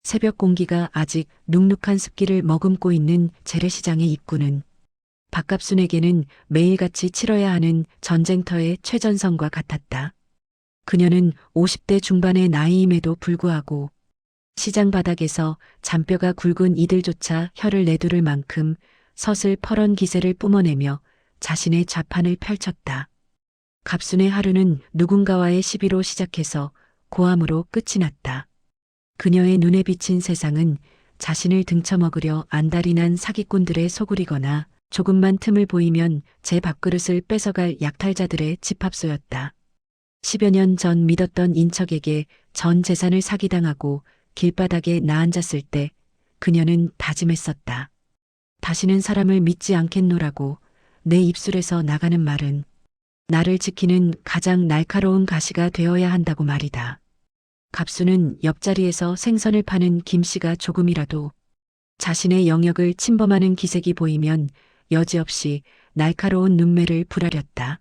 새벽 공기가 아직 눅눅한 습기를 머금고 있는 재래시장의 입구는 박갑순에게는 매일같이 치러야 하는 전쟁터의 최전선과 같았다. 그녀는 50대 중반의 나이임에도 불구하고 시장 바닥에서 잔뼈가 굵은 이들조차 혀를 내두를 만큼 서슬퍼런 기세를 뿜어내며 자신의 좌판을 펼쳤다. 갑순의 하루는 누군가와의 시비로 시작해서 고함으로 끝이 났다. 그녀의 눈에 비친 세상은 자신을 등쳐먹으려 안달이 난 사기꾼들의 소굴이거나 조금만 틈을 보이면 제 밥그릇을 뺏어갈 약탈자들의 집합소였다. 10여 년 전 믿었던 인척에게 전 재산을 사기당하고 길바닥에 나앉았을 때 그녀는 다짐했었다. 다시는 사람을 믿지 않겠노라고. 내 입술에서 나가는 말은 나를 지키는 가장 날카로운 가시가 되어야 한다고 말이다. 갑수는 옆자리에서 생선을 파는 김씨가 조금이라도 자신의 영역을 침범하는 기색이 보이면 여지없이 날카로운 눈매를 부라렸다.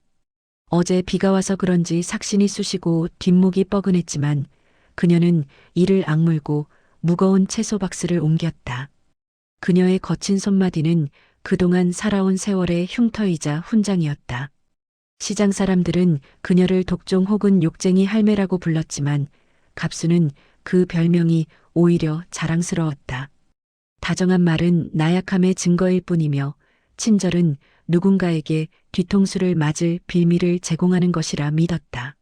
어제 비가 와서 그런지 삭신이 쑤시고 뒷목이 뻐근했지만 그녀는 이를 악물고 무거운 채소 박스를 옮겼다. 그녀의 거친 손마디는 그동안 살아온 세월의 흉터이자 훈장이었다. 시장 사람들은 그녀를 독종 혹은 욕쟁이 할매라고 불렀지만 갑수는 그 별명이 오히려 자랑스러웠다. 다정한 말은 나약함의 증거일 뿐이며 친절은 누군가에게 뒤통수를 맞을 빌미를 제공하는 것이라 믿었다.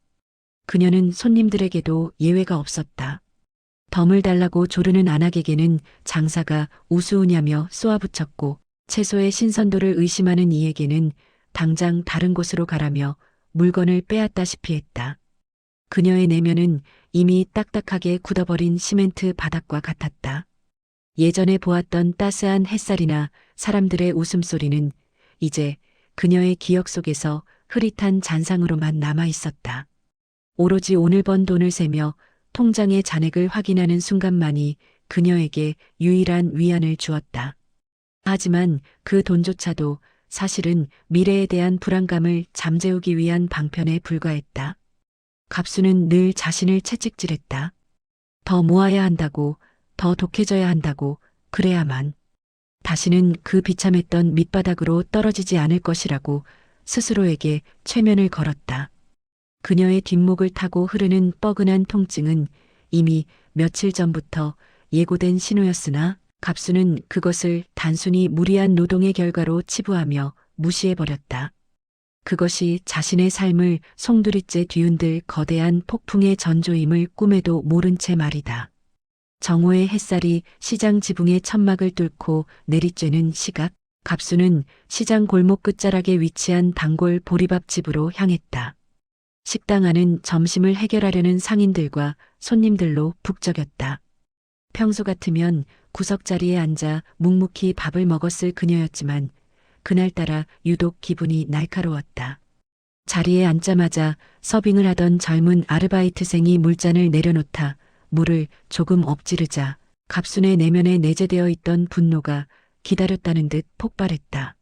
그녀는 손님들에게도 예외가 없었다. 덤을 달라고 조르는 안악에게는 장사가 우스우냐며 쏘아붙였고 채소의 신선도를 의심하는 이에게는 당장 다른 곳으로 가라며 물건을 빼앗다시피 했다. 그녀의 내면은 이미 딱딱하게 굳어버린 시멘트 바닥과 같았다. 예전에 보았던 따스한 햇살이나 사람들의 웃음소리는 이제 그녀의 기억 속에서 흐릿한 잔상으로만 남아 있었다. 오로지 오늘 번 돈을 세며 통장의 잔액을 확인하는 순간만이 그녀에게 유일한 위안을 주었다. 하지만 그 돈조차도 사실은 미래에 대한 불안감을 잠재우기 위한 방편에 불과했다. 갑수는 늘 자신을 채찍질했다. 더 모아야 한다고, 더 독해져야 한다고, 그래야만 다시는 그 비참했던 밑바닥으로 떨어지지 않을 것이라고 스스로에게 최면을 걸었다. 그녀의 뒷목을 타고 흐르는 뻐근한 통증은 이미 며칠 전부터 예고된 신호였으나 갑수는 그것을 단순히 무리한 노동의 결과로 치부하며 무시해버렸다. 그것이 자신의 삶을 송두리째 뒤흔들 거대한 폭풍의 전조임을 꿈에도 모른 채 말이다. 정오의 햇살이 시장 지붕의 천막을 뚫고 내리쬐는 시각, 갑수는 시장 골목 끝자락에 위치한 단골 보리밥집으로 향했다. 식당 안은 점심을 해결하려는 상인들과 손님들로 북적였다. 평소 같으면 구석자리에 앉아 묵묵히 밥을 먹었을 그녀였지만 그날따라 유독 기분이 날카로웠다. 자리에 앉자마자 서빙을 하던 젊은 아르바이트생이 물잔을 내려놓다 물을 조금 엎지르자 갑순의 내면에 내재되어 있던 분노가 기다렸다는 듯 폭발했다.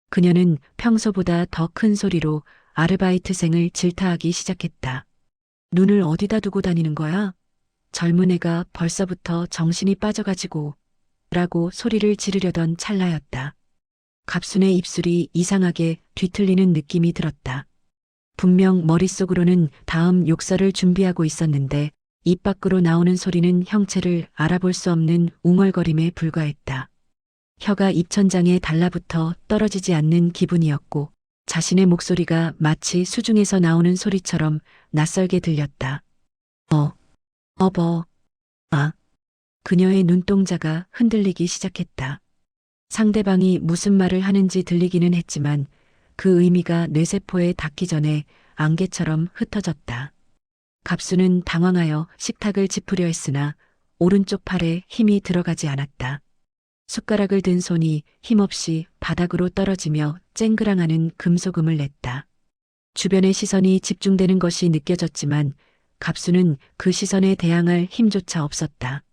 그녀는 평소보다 더 큰 소리로 아르바이트생을 질타하기 시작했다. 눈을 어디다 두고 다니는 거야? 젊은 애가 벌써부터 정신이 빠져가지고 라고 소리를 지르려던 찰나였다. 갑순의 입술이 이상하게 뒤틀리는 느낌이 들었다. 분명 머릿속으로는 다음 욕설을 준비하고 있었는데 입 밖으로 나오는 소리는 형체를 알아볼 수 없는 웅얼거림에 불과했다. 혀가 입천장에 달라붙어 떨어지지 않는 기분이었고 자신의 목소리가 마치 수중에서 나오는 소리처럼 낯설게 들렸다. 그녀의 눈동자가 흔들리기 시작했다. 상대방이 무슨 말을 하는지 들리기는 했지만 그 의미가 뇌세포에 닿기 전에 안개처럼 흩어졌다. 갑수는 당황하여 식탁을 짚으려 했으나 오른쪽 팔에 힘이 들어가지 않았다. 숟가락을 든 손이 힘없이 바닥으로 떨어지며 쨍그랑하는 금소금을 냈다. 주변의 시선이 집중되는 것이 느껴졌지만 갑수는 그 시선에 대항할 힘조차 없었다.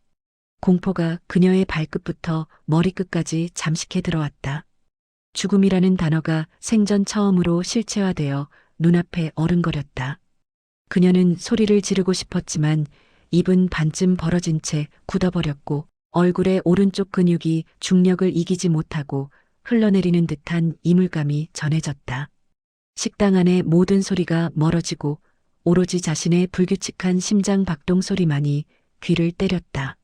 공포가 그녀의 발끝부터 머리끝까지 잠식해 들어왔다. 죽음이라는 단어가 생전 처음으로 실체화되어 눈앞에 어른거렸다. 그녀는 소리를 지르고 싶었지만 입은 반쯤 벌어진 채 굳어버렸고 얼굴의 오른쪽 근육이 중력을 이기지 못하고 흘러내리는 듯한 이물감이 전해졌다. 식당 안의 모든 소리가 멀어지고 오로지 자신의 불규칙한 심장 박동 소리만이 귀를 때렸다.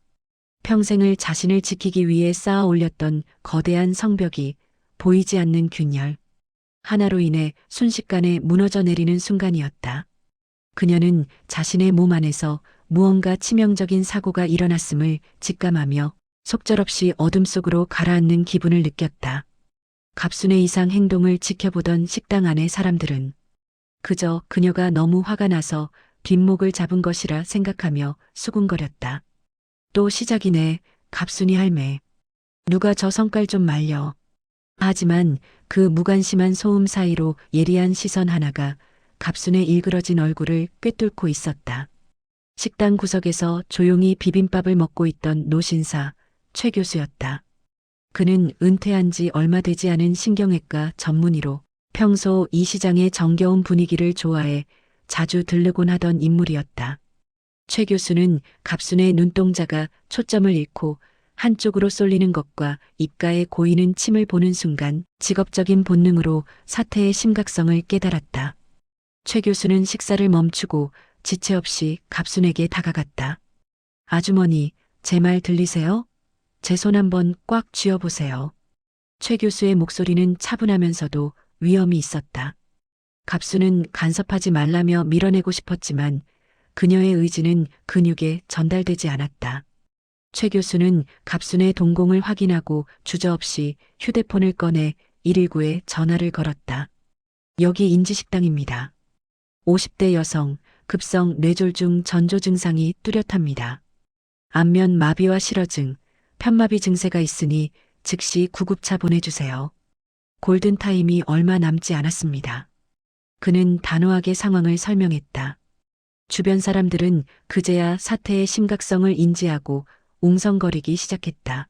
평생을 자신을 지키기 위해 쌓아 올렸던 거대한 성벽이 보이지 않는 균열. 하나로 인해 순식간에 무너져 내리는 순간이었다. 그녀는 자신의 몸 안에서 무언가 치명적인 사고가 일어났음을 직감하며 속절없이 어둠 속으로 가라앉는 기분을 느꼈다. 갑순의 이상 행동을 지켜보던 식당 안의 사람들은 그저 그녀가 너무 화가 나서 뒷목을 잡은 것이라 생각하며 수군거렸다. 또 시작이네, 갑순이 할매. 누가 저 성깔 좀 말려. 하지만 그 무관심한 소음 사이로 예리한 시선 하나가 갑순의 일그러진 얼굴을 꿰뚫고 있었다. 식당 구석에서 조용히 비빔밥을 먹고 있던 노신사 최 교수였다. 그는 은퇴한 지 얼마 되지 않은 신경외과 전문의로 평소 이 시장의 정겨운 분위기를 좋아해 자주 들르곤 하던 인물이었다. 최 교수는 갑순의 눈동자가 초점을 잃고 한쪽으로 쏠리는 것과 입가에 고이는 침을 보는 순간 직업적인 본능으로 사태의 심각성을 깨달았다. 최 교수는 식사를 멈추고 지체 없이 갑순에게 다가갔다. 아주머니, 제 말 들리세요? 제 손 한번 꽉 쥐어보세요. 최 교수의 목소리는 차분하면서도 위험이 있었다. 갑순은 간섭하지 말라며 밀어내고 싶었지만 그녀의 의지는 근육에 전달되지 않았다. 최 교수는 갑순의 동공을 확인하고 주저없이 휴대폰을 꺼내 119에 전화를 걸었다. 여기 인지식당입니다. 50대 여성, 급성 뇌졸중 전조 증상이 뚜렷합니다. 안면 마비와 실어증, 편마비 증세가 있으니 즉시 구급차 보내주세요. 골든타임이 얼마 남지 않았습니다. 그는 단호하게 상황을 설명했다. 주변 사람들은 그제야 사태의 심각성을 인지하고 웅성거리기 시작했다.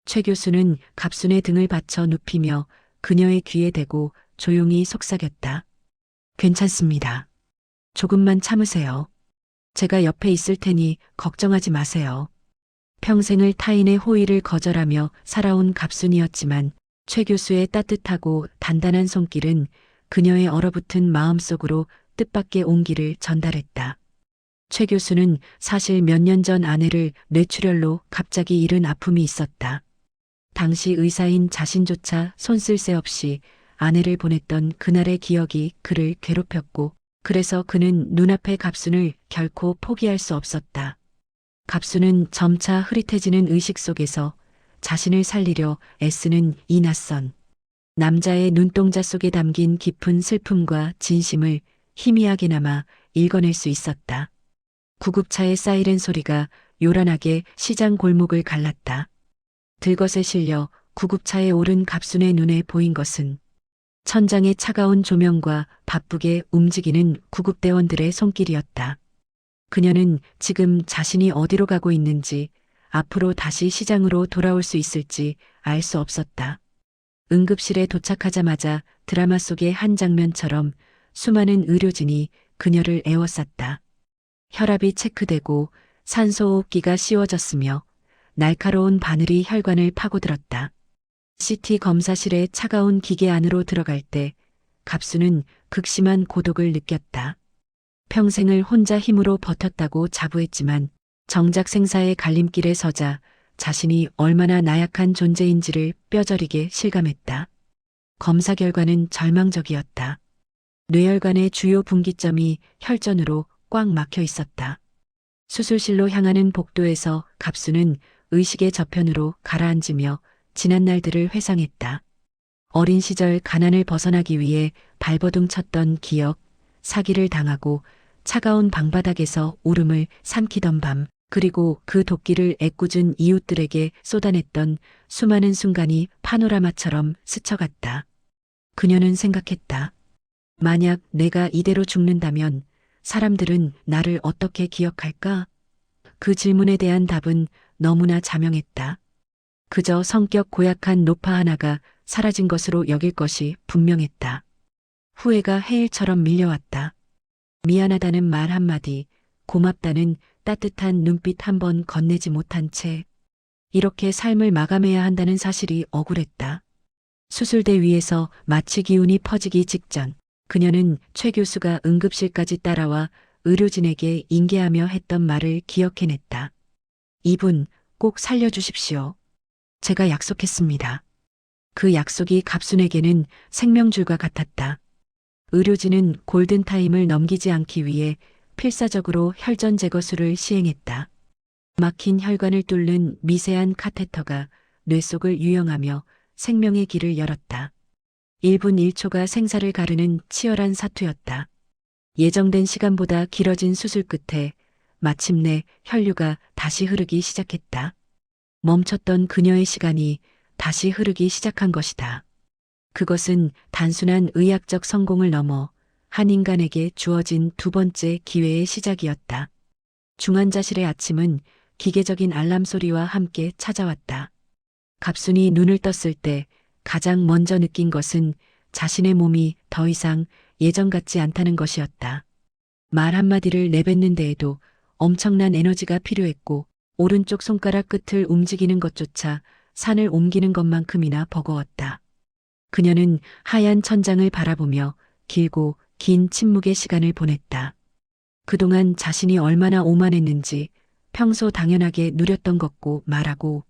최 교수는 갑순의 등을 받쳐 눕히며 그녀의 귀에 대고 조용히 속삭였다. 괜찮습니다. 조금만 참으세요. 제가 옆에 있을 테니 걱정하지 마세요. 평생을 타인의 호의를 거절하며 살아온 갑순이었지만 최 교수의 따뜻하고 단단한 손길은 그녀의 얼어붙은 마음속으로 뜻밖의 온기를 전달했다. 최 교수는 사실 몇 년 전 아내를 뇌출혈로 갑자기 잃은 아픔이 있었다. 당시 의사인 자신조차 손쓸 새 없이 아내를 보냈던 그날의 기억이 그를 괴롭혔고 그래서 그는 눈앞의 갑순을 결코 포기할 수 없었다. 갑순은 점차 흐릿해지는 의식 속에서 자신을 살리려 애쓰는 이 낯선 남자의 눈동자 속에 담긴 깊은 슬픔과 진심을 희미하게나마 읽어낼 수 있었다. 구급차의 사이렌 소리가 요란하게 시장 골목을 갈랐다. 들것에 실려 구급차에 오른 갑순의 눈에 보인 것은 천장의 차가운 조명과 바쁘게 움직이는 구급대원들의 손길이었다. 그녀는 지금 자신이 어디로 가고 있는지, 앞으로 다시 시장으로 돌아올 수 있을지 알 수 없었다. 응급실에 도착하자마자 드라마 속의 한 장면처럼 수많은 의료진이 그녀를 에워쌌다. 혈압이 체크되고 산소호흡기가 씌워졌으며 날카로운 바늘이 혈관을 파고들었다. CT 검사실의 차가운 기계 안으로 들어갈 때 갑순은 극심한 고독을 느꼈다. 평생을 혼자 힘으로 버텼다고 자부했지만 정작 생사의 갈림길에 서자 자신이 얼마나 나약한 존재인지를 뼈저리게 실감했다. 검사 결과는 절망적이었다. 뇌혈관의 주요 분기점이 혈전으로 꽉 막혀 있었다. 수술실로 향하는 복도에서 갑순은 의식의 저편으로 가라앉으며 지난 날들을 회상했다. 어린 시절 가난을 벗어나기 위해 발버둥 쳤던 기억, 사기를 당하고 차가운 방바닥에서 울음을 삼키던 밤, 그리고 그 도끼를 애꿎은 이웃들에게 쏟아냈던 수많은 순간이 파노라마처럼 스쳐갔다. 그녀는 생각했다. 만약 내가 이대로 죽는다면 사람들은 나를 어떻게 기억할까? 그 질문에 대한 답은 너무나 자명했다. 그저 성격 고약한 노파 하나가 사라진 것으로 여길 것이 분명했다. 후회가 해일처럼 밀려왔다. 미안하다는 말 한마디, 고맙다는 따뜻한 눈빛 한 번 건네지 못한 채 이렇게 삶을 마감해야 한다는 사실이 억울했다. 수술대 위에서 마취 기운이 퍼지기 직전 그녀는 최 교수가 응급실까지 따라와 의료진에게 인계하며 했던 말을 기억해냈다. 이분 꼭 살려주십시오. 제가 약속했습니다. 그 약속이 갑순에게는 생명줄과 같았다. 의료진은 골든타임을 넘기지 않기 위해 필사적으로 혈전 제거술을 시행했다. 막힌 혈관을 뚫는 미세한 카테터가 뇌 속을 유영하며 생명의 길을 열었다. 1분 1초가 생사를 가르는 치열한 사투였다. 예정된 시간보다 길어진 수술 끝에 마침내 혈류가 다시 흐르기 시작했다. 멈췄던 그녀의 시간이 다시 흐르기 시작한 것이다. 그것은 단순한 의학적 성공을 넘어 한 인간에게 주어진 두 번째 기회의 시작이었다. 중환자실의 아침은 기계적인 알람 소리와 함께 찾아왔다. 갑순이 눈을 떴을 때 가장 먼저 느낀 것은 자신의 몸이 더 이상 예전 같지 않다는 것이었다. 말 한마디를 내뱉는 데에도 엄청난 에너지가 필요했고 오른쪽 손가락 끝을 움직이는 것조차 산을 옮기는 것만큼이나 버거웠다. 그녀는 하얀 천장을 바라보며 길고 긴 침묵의 시간을 보냈다. 그동안 자신이 얼마나 오만했는지 평소 당연하게 누렸던 것고 말하고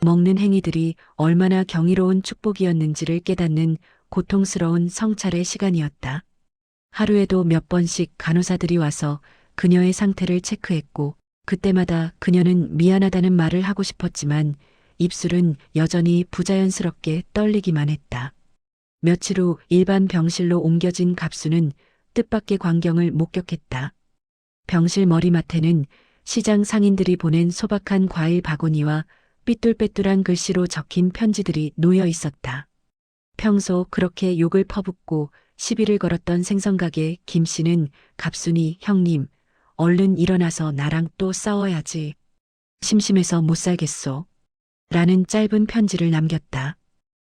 먹는 행위들이 얼마나 경이로운 축복이었는지를 깨닫는 고통스러운 성찰의 시간이었다. 하루에도 몇 번씩 간호사들이 와서 그녀의 상태를 체크했고 그때마다 그녀는 미안하다는 말을 하고 싶었지만 입술은 여전히 부자연스럽게 떨리기만 했다. 며칠 후 일반 병실로 옮겨진 갑수는 뜻밖의 광경을 목격했다. 병실 머리맡에는 시장 상인들이 보낸 소박한 과일 바구니와 삐뚤빼뚤한 글씨로 적힌 편지들이 놓여 있었다. 평소 그렇게 욕을 퍼붓고 시비를 걸었던 생선가게 김 씨는 갑순이 형님, 얼른 일어나서 나랑 또 싸워야지. 심심해서 못 살겠소. 라는 짧은 편지를 남겼다.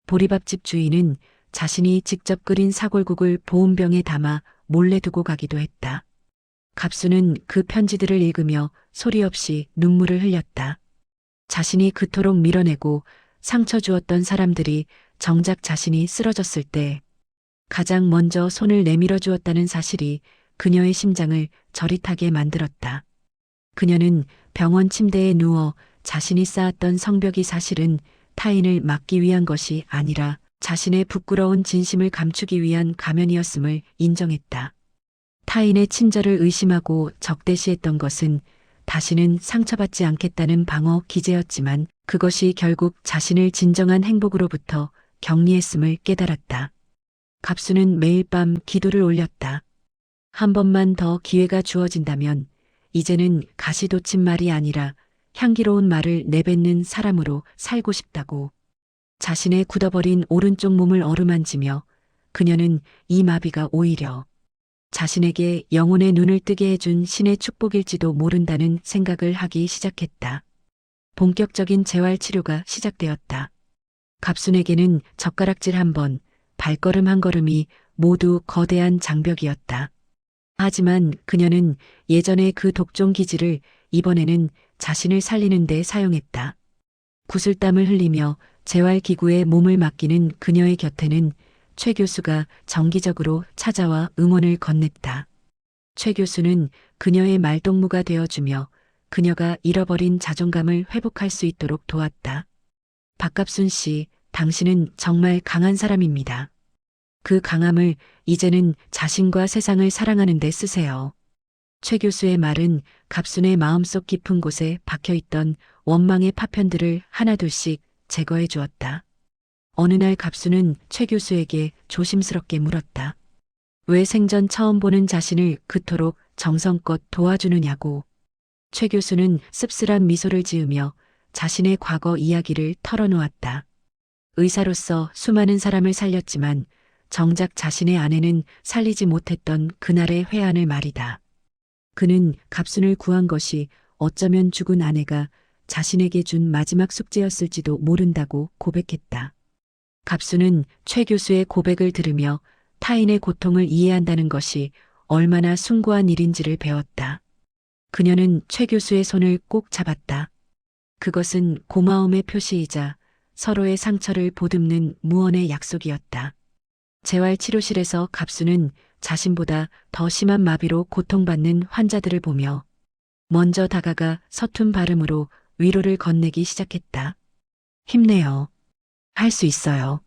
보리밥집 주인은 자신이 직접 끓인 사골국을 보온병에 담아 몰래 두고 가기도 했다. 갑수는 그 편지들을 읽으며 소리 없이 눈물을 흘렸다. 자신이 그토록 밀어내고 상처 주었던 사람들이 정작 자신이 쓰러졌을 때 가장 먼저 손을 내밀어 주었다는 사실이 그녀의 심장을 저릿하게 만들었다. 그녀는 병원 침대에 누워 자신이 쌓았던 성벽이 사실은 타인을 막기 위한 것이 아니라 자신의 부끄러운 진심을 감추기 위한 가면이었음을 인정했다. 타인의 친절을 의심하고 적대시했던 것은 다시는 상처받지 않겠다는 방어 기제였지만 그것이 결국 자신을 진정한 행복으로부터 격리했음을 깨달았다. 갑수는 매일 밤 기도를 올렸다. 한 번만 더 기회가 주어진다면 이제는 가시돋친 말이 아니라 향기로운 말을 내뱉는 사람으로 살고 싶다고. 자신의 굳어버린 오른쪽 몸을 어루만지며 그녀는 이 마비가 오히려 자신에게 영혼의 눈을 뜨게 해준 신의 축복일지도 모른다는 생각을 하기 시작했다. 본격적인 재활치료가 시작되었다. 갑순에게는 젓가락질 한 번, 발걸음 한 걸음이 모두 거대한 장벽이었다. 하지만 그녀는 예전의 그 독종 기질을 이번에는 자신을 살리는 데 사용했다. 구슬땀을 흘리며 재활기구에 몸을 맡기는 그녀의 곁에는 최 교수가 정기적으로 찾아와 응원을 건넸다. 최 교수는 그녀의 말동무가 되어주며 그녀가 잃어버린 자존감을 회복할 수 있도록 도왔다. 박갑순 씨, 당신은 정말 강한 사람입니다. 그 강함을 이제는 자신과 세상을 사랑하는 데 쓰세요. 최 교수의 말은 갑순의 마음속 깊은 곳에 박혀있던 원망의 파편들을 하나둘씩 제거해 주었다. 어느 날 갑순은 최 교수에게 조심스럽게 물었다. 왜 생전 처음 보는 자신을 그토록 정성껏 도와주느냐고. 최 교수는 씁쓸한 미소를 지으며 자신의 과거 이야기를 털어놓았다. 의사로서 수많은 사람을 살렸지만 정작 자신의 아내는 살리지 못했던 그날의 회한을 말이다. 그는 갑순을 구한 것이 어쩌면 죽은 아내가 자신에게 준 마지막 숙제였을지도 모른다고 고백했다. 갑순은 최 교수의 고백을 들으며 타인의 고통을 이해한다는 것이 얼마나 숭고한 일인지를 배웠다. 그녀는 최 교수의 손을 꼭 잡았다. 그것은 고마움의 표시이자 서로의 상처를 보듬는 무언의 약속이었다. 재활치료실에서 갑수는 자신보다 더 심한 마비로 고통받는 환자들을 보며 먼저 다가가 서툰 발음으로 위로를 건네기 시작했다. 힘내요. 할 수 있어요.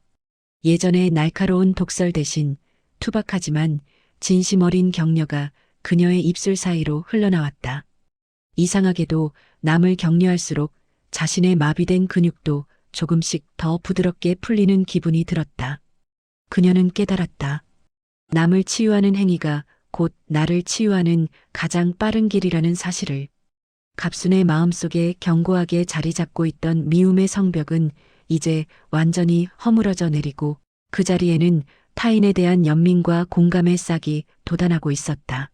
예전의 날카로운 독설 대신 투박하지만 진심 어린 격려가 그녀의 입술 사이로 흘러나왔다. 이상하게도 남을 격려할수록 자신의 마비된 근육도 조금씩 더 부드럽게 풀리는 기분이 들었다. 그녀는 깨달았다. 남을 치유하는 행위가 곧 나를 치유하는 가장 빠른 길이라는 사실을. 갑순의 마음속에 견고하게 자리 잡고 있던 미움의 성벽은 이제 완전히 허물어져 내리고 그 자리에는 타인에 대한 연민과 공감의 싹이 돋아나고 있었다.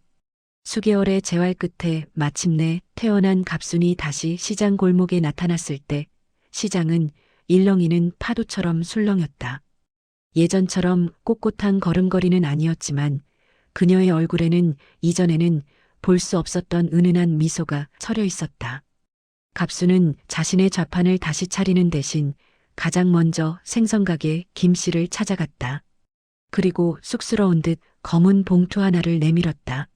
수개월의 재활 끝에 마침내 퇴원한 갑순이 다시 시장 골목에 나타났을 때 시장은 일렁이는 파도처럼 술렁였다. 예전처럼 꼿꼿한 걸음걸이는 아니었지만 그녀의 얼굴에는 이전에는 볼 수 없었던 은은한 미소가 서려 있었다. 갑수는 자신의 좌판을 다시 차리는 대신 가장 먼저 생선가게 김씨를 찾아갔다. 그리고 쑥스러운 듯 검은 봉투 하나를 내밀었다.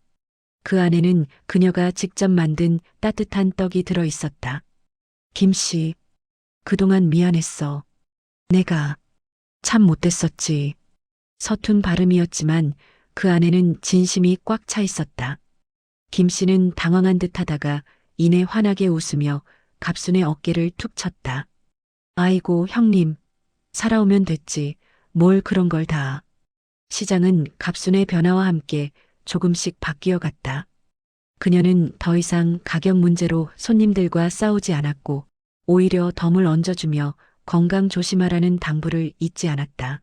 그 안에는 그녀가 직접 만든 따뜻한 떡이 들어 있었다. 김씨, 그동안 미안했어. 내가 참 못됐었지. 서툰 발음이었지만 그 안에는 진심이 꽉 차 있었다. 김씨는 당황한 듯 하다가 이내 환하게 웃으며 갑순의 어깨를 툭 쳤다. 아이고, 형님. 살아오면 됐지. 뭘 그런 걸 다. 시장은 갑순의 변화와 함께 조금씩 바뀌어 갔다. 그녀는 더 이상 가격 문제로 손님들과 싸우지 않았고 오히려 덤을 얹어주며 건강 조심하라는 당부를 잊지 않았다.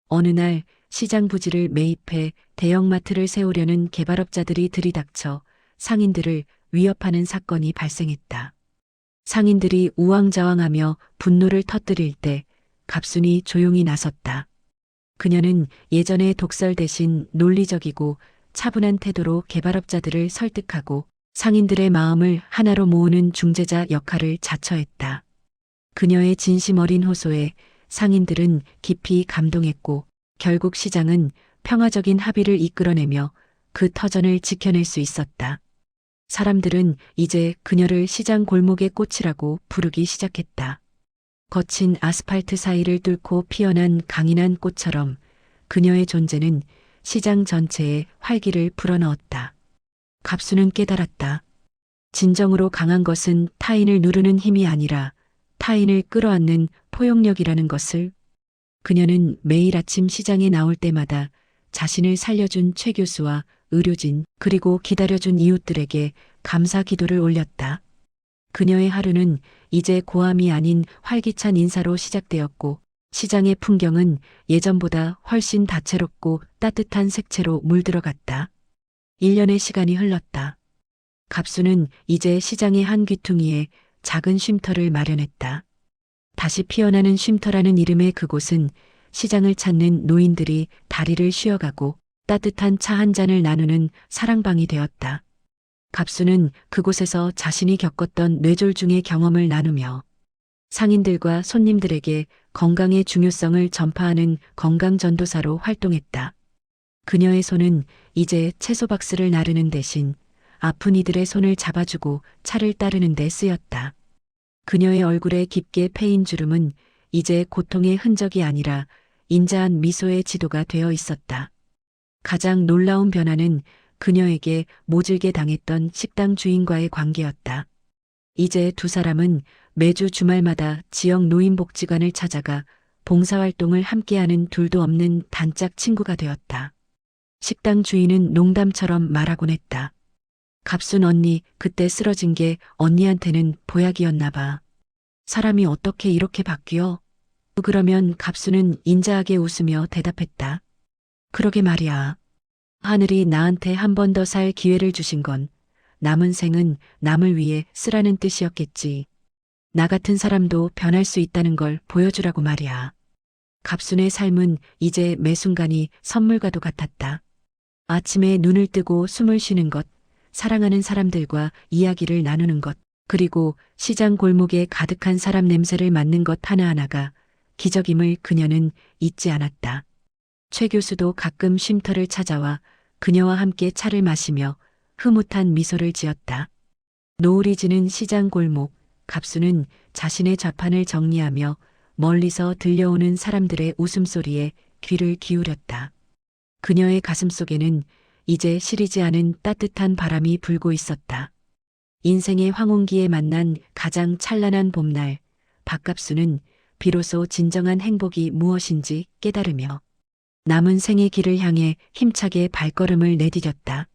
어느 날 시장 부지를 매입해 대형마트를 세우려는 개발업자들이 들이닥쳐 상인들을 위협하는 사건이 발생했다. 상인들이 우왕좌왕하며 분노를 터뜨릴 때 갑순이 조용히 나섰다. 그녀는 예전의 독설 대신 논리적이고 차분한 태도로 개발업자들을 설득하고 상인들의 마음을 하나로 모으는 중재자 역할을 자처했다. 그녀의 진심 어린 호소에 상인들은 깊이 감동했고 결국 시장은 평화적인 합의를 이끌어내며 그 터전을 지켜낼 수 있었다. 사람들은 이제 그녀를 시장 골목의 꽃이라고 부르기 시작했다. 거친 아스팔트 사이를 뚫고 피어난 강인한 꽃처럼 그녀의 존재는 시장 전체에 활기를 불어넣었다. 갑수는 깨달았다. 진정으로 강한 것은 타인을 누르는 힘이 아니라 타인을 끌어안는 포용력이라는 것을. 그녀는 매일 아침 시장에 나올 때마다 자신을 살려준 최 교수와 의료진 그리고 기다려준 이웃들에게 감사 기도를 올렸다. 그녀의 하루는 이제 고함이 아닌 활기찬 인사로 시작되었고 시장의 풍경은 예전보다 훨씬 다채롭고 따뜻한 색채로 물들어갔다. 1년의 시간이 흘렀다. 갑수는 이제 시장의 한 귀퉁이에 작은 쉼터를 마련했다. 다시 피어나는 쉼터라는 이름의 그곳은 시장을 찾는 노인들이 다리를 쉬어가고 따뜻한 차 한 잔을 나누는 사랑방이 되었다. 갑수는 그곳에서 자신이 겪었던 뇌졸중의 경험을 나누며 상인들과 손님들에게 건강의 중요성을 전파하는 건강전도사로 활동했다. 그녀의 손은 이제 채소 박스를 나르는 대신 아픈 이들의 손을 잡아주고 차를 따르는 데 쓰였다. 그녀의 얼굴에 깊게 패인 주름은 이제 고통의 흔적이 아니라 인자한 미소의 지도가 되어 있었다. 가장 놀라운 변화는 그녀에게 모질게 당했던 식당 주인과의 관계였다. 이제 두 사람은 매주 주말마다 지역 노인복지관을 찾아가 봉사활동을 함께하는 둘도 없는 단짝 친구가 되었다. 식당 주인은 농담처럼 말하곤 했다. 갑순 언니, 그때 쓰러진 게 언니한테는 보약이었나 봐. 사람이 어떻게 이렇게 바뀌어? 그러면 갑순은 인자하게 웃으며 대답했다. 그러게 말이야. 하늘이 나한테 한 번 더 살 기회를 주신 건 남은 생은 남을 위해 쓰라는 뜻이었겠지. 나 같은 사람도 변할 수 있다는 걸 보여주라고 말이야. 갑순의 삶은 이제 매 순간이 선물과도 같았다. 아침에 눈을 뜨고 숨을 쉬는 것, 사랑하는 사람들과 이야기를 나누는 것, 그리고 시장 골목에 가득한 사람 냄새를 맡는 것 하나하나가 기적임을 그녀는 잊지 않았다. 최 교수도 가끔 쉼터를 찾아와 그녀와 함께 차를 마시며 흐뭇한 미소를 지었다. 노을이 지는 시장 골목, 갑수는 자신의 좌판을 정리하며 멀리서 들려오는 사람들의 웃음소리에 귀를 기울였다. 그녀의 가슴속에는 이제 시리지 않은 따뜻한 바람이 불고 있었다. 인생의 황혼기에 만난 가장 찬란한 봄날, 박갑수는 비로소 진정한 행복이 무엇인지 깨달으며 남은 생의 길을 향해 힘차게 발걸음을 내디뎠다.